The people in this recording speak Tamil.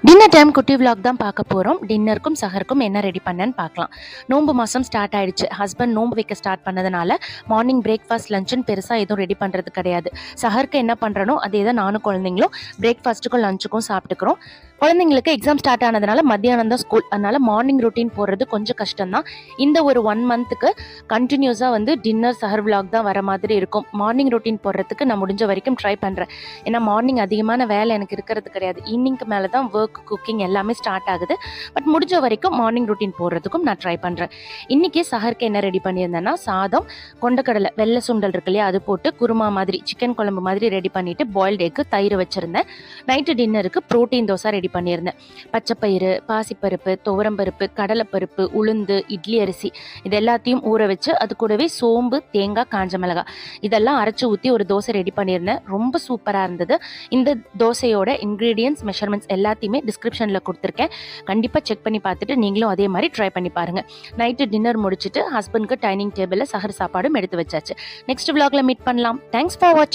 டின்னர் டைம் குட்டி விலாக் தான் பார்க்க போகிறோம். டின்னருக்கும் சஹருக்கும் என்ன ரெடி பண்ணேன்னு பார்க்கலாம். நோன்பு மாதம் ஸ்டார்ட் ஆயிடுச்சு. ஹஸ்பண்ட் நோன்பு வைக்க ஸ்டார்ட் பண்ணதுனால மார்னிங் பிரேக்ஃபாஸ்ட் லஞ்சுன்னு பெருசாக எதுவும் ரெடி பண்ணுறது கிடையாது. சஹருக்கு என்ன பண்ணுறனோ அதே தான் நானும் குழந்தைங்களும் பிரேக்ஃபாஸ்ட்டுக்கும் லஞ்சுக்கும் சாப்பிட்டுக்கிறோம். குழந்தைங்களுக்கு எக்ஸாம் ஸ்டார்ட் ஆனதுனால மத்தியானம் தான் ஸ்கூல், அதனால மார்னிங் ரொட்டீன் போடுறது கொஞ்சம் கஷ்டம் தான். இந்த ஒரு 1 மந்த்துக்கு கண்டினியூஸாக டின்னர் சஹர் விலாக் தான் வர மாதிரி இருக்கும். மார்னிங் ரொட்டீன் போடுறதுக்கு நான் முடிஞ்ச வரைக்கும் ட்ரை பண்ணுறேன். ஏன்னா மார்னிங் அதிகமான வேலை எனக்கு இருக்கிறது கிடையாது. ஈவினிங்க்கு மேலே தான் ஒர்க், குக்கிங் எல்லாமே ஸ்டார்ட் ஆகுது. பட் முடிஞ்ச வரைக்கும் மார்னிங் ரொட்டீன் போடுறதுக்கும் நான் ட்ரை பண்ணுறேன். இன்றைக்கி சஹருக்கு என்ன ரெடி பண்ணியிருந்தேன்னா, சாதம், கொண்டக்கடலை, வெள்ளை சுண்டல் இருக்கு இல்லையா, அது போட்டு குருமா மாதிரி சிக்கன் குழம்பு மாதிரி ரெடி பண்ணிவிட்டு பாயில்டு எக்கு, தயிர் வச்சுருந்தேன். நைட்டு டின்னருக்கு ப்ரோட்டீன் தோசை ரெடி பண்ணியிருந்தேன். பச்சைப்பயிறு, பாசிப்பருப்பு, துவரம்பருப்பு, கடலைப்பருப்பு, உளுந்து, இட்லி அரிசி இது எல்லாத்தையும் ஊற வச்சு அது கூடவே சோம்பு, தேங்காய், காஞ்ச மிளகாய் இதெல்லாம் அரைச்சி ஊற்றி ஒரு தோசை ரெடி பண்ணியிருந்தேன். ரொம்ப சூப்பராக இருந்தது. இந்த தோசையோட இன்க்ரீடியன்ட்ஸ், மெஷர்மெண்ட்ஸ் எல்லாத்தையுமே டிஸ்கிரிப்ஷனில் கொடுத்துருக்கேன். கண்டிப்பாக செக் பண்ணி பார்த்துட்டு நீங்களும் அதே மாதிரி ட்ரை பண்ணி பாருங்கள். நைட்டு டின்னர் முடிச்சுட்டு ஹஸ்பண்ட்க்கு டைனிங் டேபிளில் சஹர் சாப்பாடும் எடுத்து வச்சாச்சு. நெக்ஸ்ட் விலாகில் மீட் பண்ணலாம். தேங்க்ஸ் ஃபார் வாட்சிங்.